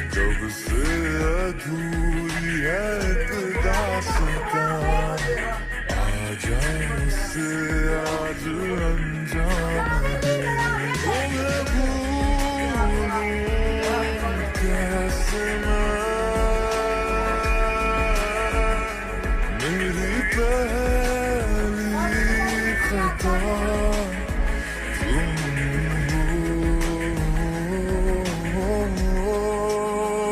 जब से अधूरी है एक दास्तां, आजा मुझसे आज अंजाम दे। तुम्हें भूलूं कैसे मैं, मेरी